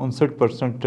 59%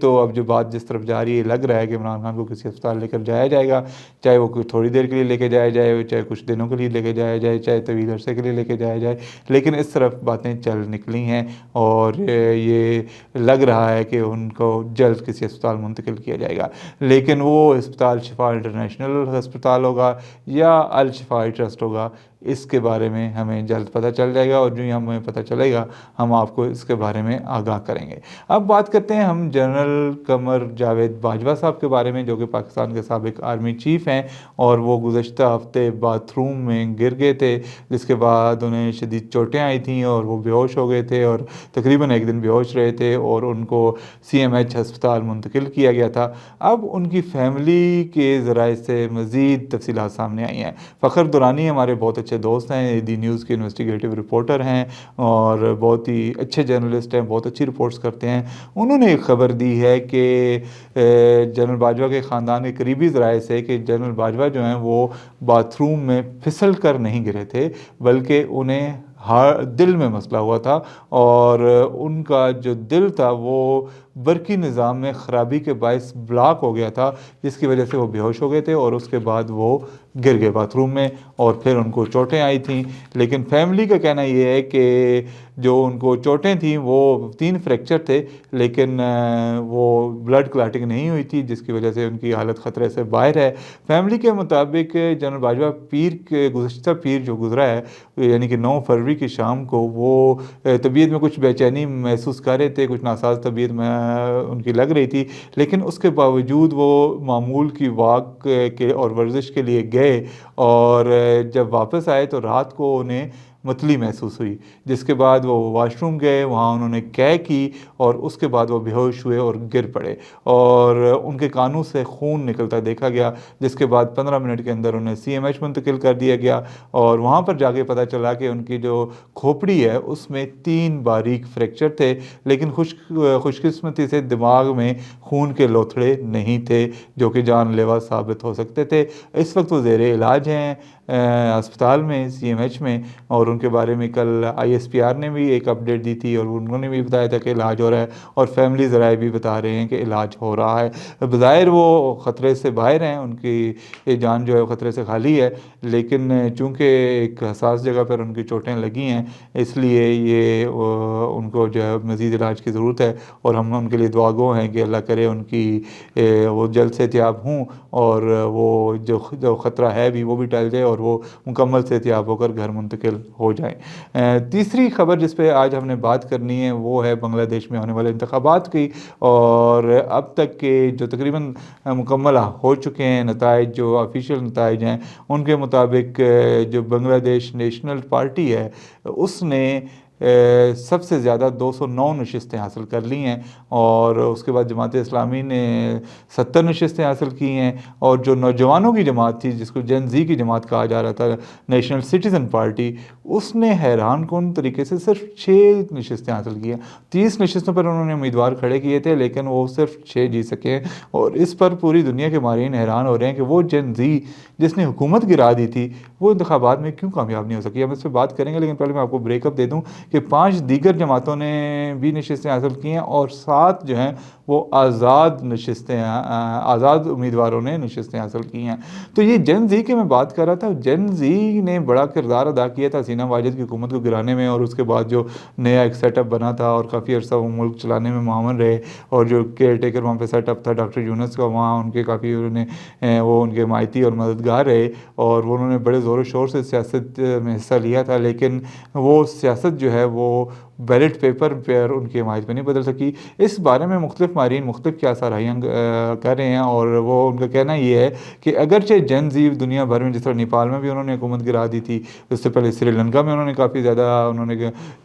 تو اب جو بات جس طرف جا رہی ہے لگ رہا ہے کہ عمران خان کو کسی اسپتال لے کر جایا جائے گا، چاہے وہ کوئی تھوڑی دیر کے لیے لے کے جایا جائے، چاہے کچھ دنوں کے لیے لے کے جایا جائے، چاہے طویل عرصے کے لیے لے کے جایا جائے، لیکن اس طرف باتیں چل نکلی ہیں اور یہ لگ رہا ہے کہ ان کو جلد کسی اسپتال منتقل کیا جائے گا، لیکن وہ اسپتال شفا انٹرنیشنل ہسپتال ہوگا یا الشفاء ٹرسٹ ہوگا، اس کے بارے میں ہمیں جلد پتہ چل جائے گا، اور جو ہی ہمیں پتہ چلے گا ہم آپ کو اس کے بارے میں آگاہ کریں گے۔ اب بات کرتے ہیں ہم جنرل قمر جاوید باجوہ صاحب کے بارے میں، جو کہ پاکستان کے سابق آرمی چیف ہیں، اور وہ گزشتہ ہفتے باتھ روم میں گر گئے تھے، جس کے بعد انہیں شدید چوٹیں آئی تھیں اور وہ بے ہوش ہو گئے تھے، اور تقریباً ایک دن بے ہوش رہے تھے اور ان کو CMH ہسپتال منتقل کیا گیا تھا۔ اب ان کی فیملی کے ذرائع سے مزید تفصیلات سامنے آئی ہیں۔ فخر دورانی ہمارے بہت اچھے دوست ہیں، دی نیوز کے انویسٹیگیٹو رپورٹر ہیں اور بہت ہی اچھے جرنلسٹ ہیں، بہت اچھی رپورٹس کرتے ہیں۔ انہوں نے ایک خبر دی ہے کہ جنرل باجوہ کے خاندان کے قریبی ذرائع سے کہ جنرل باجوہ جو ہیں وہ باتھ روم میں پھسل کر نہیں گرے تھے، بلکہ انہیں دل میں مسئلہ ہوا تھا، اور ان کا جو دل تھا وہ برقی نظام میں خرابی کے باعث بلاک ہو گیا تھا، جس کی وجہ سے وہ بے ہوش ہو گئے تھے، اور اس کے بعد وہ گر گئے باتھ روم میں اور پھر ان کو چوٹیں آئی تھیں۔ لیکن فیملی کا کہنا یہ ہے کہ جو ان کو چوٹیں تھیں وہ 3 فریکچر تھے، لیکن وہ بلڈ کلاٹنگ نہیں ہوئی تھی، جس کی وجہ سے ان کی حالت خطرے سے باہر ہے۔ فیملی کے مطابق جنرل باجوہ گزشتہ پیر جو گزرا ہے، یعنی کہ 9 فروری کی شام کو، وہ طبیعت میں کچھ بے چینی محسوس کر رہے تھے، کچھ ناساز طبیعت میں ان کی لگ رہی تھی، لیکن اس کے باوجود وہ معمول کی واک کے اور ورزش کے لیے گئے، اور جب واپس آئے تو رات کو انہیں متلی محسوس ہوئی، جس کے بعد وہ واش روم گئے، وہاں انہوں نے قے کی، اور اس کے بعد وہ بے ہوش ہوئے اور گر پڑے، اور ان کے کانوں سے خون نکلتا دیکھا گیا، جس کے بعد 15 منٹ کے اندر انہیں CMH منتقل کر دیا گیا، اور وہاں پر جا کے پتہ چلا کہ ان کی جو کھوپڑی ہے اس میں 3 باریک فریکچر تھے، لیکن خوش قسمتی سے دماغ میں خون کے لوتھڑے نہیں تھے جو کہ جان لیوا ثابت ہو سکتے تھے۔ اس وقت وہ زیر علاج ہیں اسپتال میں، CMH میں، اور ان کے بارے میں کل ISPR نے بھی ایک اپڈیٹ دی تھی، اور انہوں نے بھی بتایا تھا کہ علاج ہو رہا ہے، اور فیملی ذرائع بھی بتا رہے ہیں کہ علاج ہو رہا ہے۔ بظاہر وہ خطرے سے باہر ہیں، ان کی جان جو ہے خطرے سے خالی ہے، لیکن چونکہ ایک حساس جگہ پر ان کی چوٹیں لگی ہیں، اس لیے یہ ان کو جو ہے مزید علاج کی ضرورت ہے، اور ہم ان کے لیے دعا گو ہیں کہ اللہ کرے ان کی وہ جلد صحتیاب ہوں، اور وہ جو خطرہ ہے بھی وہ بھی ٹل جائے، اور وہ مکمل صحتیاب ہو کر گھر منتقل ہو جائیں۔ تیسری خبر جس پہ آج ہم نے بات کرنی ہے وہ ہے بنگلہ دیش میں ہونے والے انتخابات کی، اور اب تک کے جو تقریباً مکمل ہو چکے ہیں نتائج، جو آفیشیل نتائج ہیں، ان کے مطابق جو بنگلہ دیش نیشنل پارٹی ہے اس نے سب سے زیادہ 209 نشستیں حاصل کر لی ہیں، اور اس کے بعد جماعت اسلامی نے 70 نشستیں حاصل کی ہیں، اور جو نوجوانوں کی جماعت تھی جس کو جن زی کی جماعت کہا جا رہا تھا، نیشنل سٹیزن پارٹی، اس نے حیران کن طریقے سے صرف 6 نشستیں حاصل کی ہیں۔ 30 نشستوں پر انہوں نے امیدوار کھڑے کیے تھے، لیکن وہ صرف 6 جیت سکے ہیں، اور اس پر پوری دنیا کے مارئین حیران ہو رہے ہیں کہ وہ جن زی جس نے حکومت گرا دی تھی وہ انتخابات میں کیوں کامیاب نہیں ہو سکی۔ ہم اس پہ بات کریں گے، لیکن پہلے میں آپ کو بریک اپ دے دوں کہ 5 دیگر جماعتوں نے بھی نشستیں حاصل کی ہیں، اور 7 جو ہیں وہ آزاد امیدواروں نے نشستیں حاصل کی ہیں۔ تو یہ جن زی کی میں بات کر رہا تھا، جن زی نے بڑا کردار ادا کیا تھا حسینہ واجد کی حکومت کو گرانے میں، اور اس کے بعد جو نیا ایک سیٹ اپ بنا تھا اور کافی عرصہ وہ ملک چلانے میں معاون رہے، اور جو کیئر ٹیکر وہاں پہ سیٹ اپ تھا ڈاکٹر یونس کا، وہاں ان کے کافی وہ ان کے حمایتی اور مددگار رہے، اور انہوں نے بڑے زور و شور سے سیاست میں حصہ لیا تھا، لیکن وہ سیاست جو ہے وہ بیلٹ پیپر پر ان کی حمایت میں نہیں بدل سکی۔ اس بارے میں مختلف ماہرین مختلف کیا سرائیاں کر رہے ہیں، اور وہ ان کا کہنا یہ ہے کہ اگرچہ جن زی دنیا بھر میں، جس طرح نیپال میں بھی انہوں نے حکومت گرا دی تھی، اس سے پہلے سری لنکا میں انہوں نے کافی زیادہ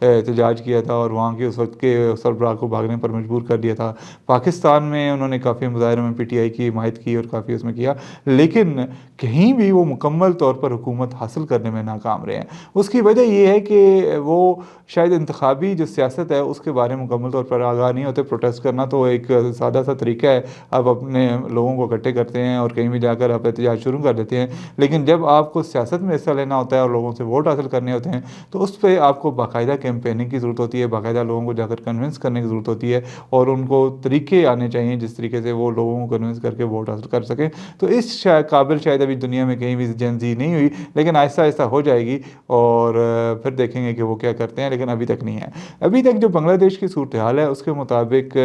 احتجاج کیا تھا اور وہاں کے اس وقت کے سربراہ کو بھاگنے پر مجبور کر دیا تھا، پاکستان میں انہوں نے کافی مظاہروں میں PTI کی حمایت کی اور کافی اس میں کیا، لیکن کہیں بھی وہ مکمل طور پر حکومت حاصل کرنے میں ناکام رہے ہیں۔ اس کی وجہ یہ ہے کہ وہ شاید انتخابی انقلابی جو سیاست ہے اس کے بارے میں مکمل طور پر آگاہ نہیں ہوتے. پروٹیسٹ کرنا تو ایک سادہ سا طریقہ ہے, آپ اپنے لوگوں کو اکٹھے کرتے ہیں اور کہیں بھی جا کر آپ احتجاج شروع کر دیتے ہیں. لیکن جب آپ کو سیاست میں حصہ لینا ہوتا ہے اور لوگوں سے ووٹ حاصل کرنے ہوتے ہیں تو اس پہ آپ کو باقاعدہ کیمپیننگ کی ضرورت ہوتی ہے, باقاعدہ لوگوں کو جا کر کنونس کرنے کی ضرورت ہوتی ہے, اور ان کو طریقے آنے چاہیے جس طریقے سے وہ لوگوں کو کنونس کر کے ووٹ حاصل کر سکیں. تو اس قابل شاید ابھی دنیا میں کہیں بھی جن زی نہیں ہوئی, لیکن آہستہ آہستہ ہو جائے گی, اور پھر دیکھیں گے کہ وہ کیا کرتے ہیں. لیکن ابھی تک نہیں ہے. ابھی تک جو بنگلہ دیش کی صورتحال ہے اس کے مطابق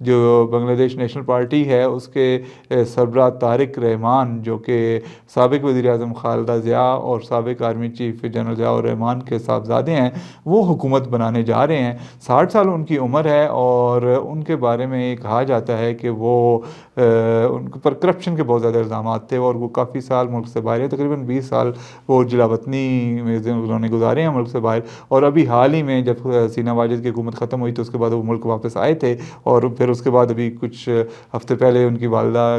جو بنگلہ دیش نیشنل پارٹی ہے اس کے سربراہ طارق رحمان, جو کہ سابق وزیر اعظم خالدہ ضیاء اور سابق آرمی چیف جنرل ضیاء الرحمان کے صاحبزادے ہیں, وہ حکومت بنانے جا رہے ہیں. 60 سال ان کی عمر ہے, اور ان کے بارے میں یہ کہا جاتا ہے کہ وہ ان پر کرپشن کے بہت زیادہ الزامات تھے, اور وہ کافی سال ملک سے باہر ہیں. تقریباً 20 سال وہ جلا وطنی میں انہوں نے گزارے ہیں ملک سے باہر. اور ابھی حال ہی میں جب حسینہ واجد کی حکومت ختم ہوئی تو اس کے بعد وہ ملک واپس آئے تھے, اور پھر اس کے بعد ابھی کچھ ہفتے پہلے ان کی والدہ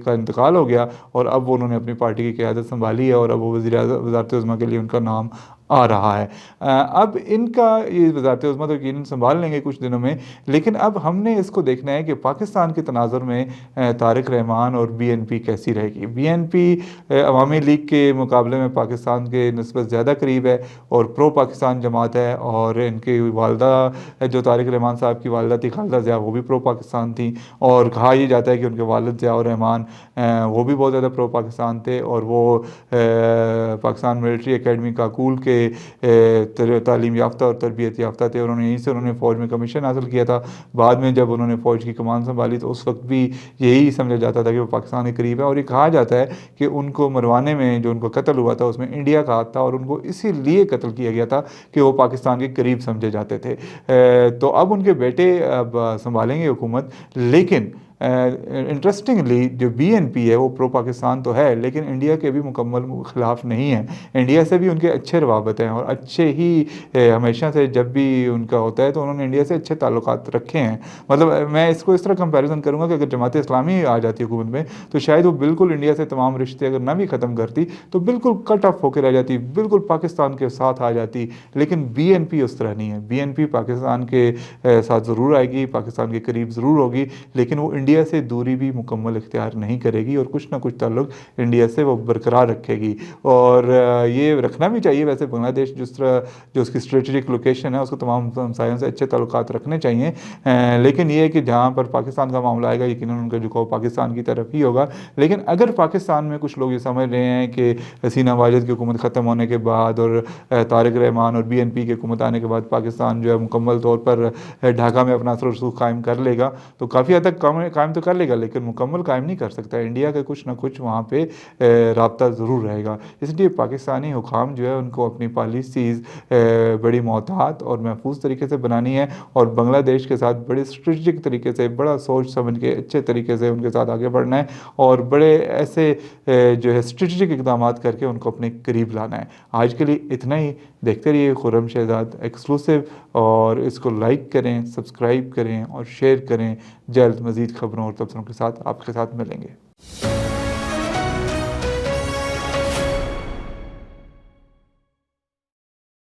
کا انتقال ہو گیا, اور اب انہوں نے اپنی پارٹی کی قیادت سنبھالی ہے, اور اب وہ وزارت عظمیٰ کے لیے ان کا نام آ رہا ہے. اب ان کا یہ وزارت عظمیٰ تو یقیناً سنبھال لیں گے کچھ دنوں میں, لیکن اب ہم نے اس کو دیکھنا ہے کہ پاکستان کے تناظر میں طارق رحمان اور بی این پی کیسی رہے گی. بی این پی عوامی لیگ کے مقابلے میں پاکستان کے نسبت زیادہ قریب ہے اور پرو پاکستان جماعت ہے, اور ان کی والدہ جو طارق رحمان صاحب کی والدہ تھی خالدہ ضیاء, وہ بھی پرو پاکستان تھیں, اور کہا یہ جاتا ہے کہ ان کے والد ضیاء الرحمان وہ بھی بہت زیادہ پرو پاکستان تھے, اور وہ پاکستان ملٹری اکیڈمی کاکول کے تعلیم یافتہ اور تربیت یافتہ تھے. انہوں نے یہیں سے انہوں نے فوج میں کمیشن حاصل کیا تھا. بعد میں جب انہوں نے فوج کی کمان سنبھالی تو اس وقت بھی یہی سمجھا جاتا تھا کہ وہ پاکستان کے قریب ہے, اور یہ کہا جاتا ہے کہ ان کو مروانے میں جو ان کو قتل ہوا تھا اس میں انڈیا کا ہاتھ تھا, اور ان کو اسی لیے قتل کیا گیا تھا کہ وہ پاکستان کے قریب سمجھے جاتے تھے. تو اب ان کے بیٹے اب سنبھالیں گے حکومت, لیکن انٹرسٹنگلی جو بی این پی ہے وہ پرو پاکستان تو ہے, لیکن انڈیا کے بھی مکمل خلاف نہیں ہے. انڈیا سے بھی ان کے اچھے روابط ہیں, اور اچھے ہی ہمیشہ سے جب بھی ان کا ہوتا ہے تو انہوں نے انڈیا سے اچھے تعلقات رکھے ہیں. مطلب میں اس کو اس طرح کمپیریزن کروں گا کہ اگر جماعت اسلامی آ جاتی حکومت میں تو شاید وہ بالکل انڈیا سے تمام رشتے اگر نہ بھی ختم کرتی تو بالکل کٹ آف ہو کے رہ جاتی, بالکل پاکستان کے ساتھ آ جاتی. لیکن بی این پی اس طرح نہیں ہے. بی این پی پاکستان کے ساتھ ضرور آئے گی, پاکستان کے قریب ضرور ہوگی, لیکن وہ انڈیا سے دوری بھی مکمل اختیار نہیں کرے گی, اور کچھ نہ کچھ تعلق انڈیا سے وہ برقرار رکھے گی. اور یہ رکھنا بھی چاہیے ویسے. بنگلہ دیش جس طرح جو اس کی اسٹریٹجک لوکیشن ہے اس کو تمام ہمسایوں سے اچھے تعلقات رکھنے چاہیے, لیکن یہ ہے کہ جہاں پر پاکستان کا معاملہ آئے گا یقیناً ان کا جھکاؤ پاکستان کی طرف ہی ہوگا. لیکن اگر پاکستان میں کچھ لوگ یہ سمجھ رہے ہیں کہ حسینہ واجد کی حکومت ختم ہونے کے بعد اور طارق رحمان اور بی این پی کی حکومت آنے کے بعد پاکستان جو ہے مکمل طور پر ڈھاکہ میں اپنا اثر و رسوخ قائم کر لے گا, تو کافی حد تک قائم تو کر لے گا لیکن مکمل قائم نہیں کر سکتا. انڈیا کا کچھ نہ کچھ وہاں پہ رابطہ ضرور رہے گا. اس لیے پاکستانی حکام جو ہے ان کو اپنی پالیسیز بڑی محتاط اور محفوظ طریقے سے بنانی ہے, اور بنگلہ دیش کے ساتھ بڑے اسٹریٹجک طریقے سے, بڑا سوچ سمجھ کے اچھے طریقے سے ان کے ساتھ آگے بڑھنا ہے, اور بڑے ایسے جو ہے اسٹریٹجک اقدامات کر کے ان کو اپنے قریب لانا ہے. آج کے لیے اتنا ہی. دیکھتے رہیے خرم شہزاد ایکسکلوسیو, اور اس کو لائک کریں, سبسکرائب کریں اور شیئر کریں. جلد مزید خبروں اور تبصروں کے ساتھ آپ کے ساتھ ملیں گے.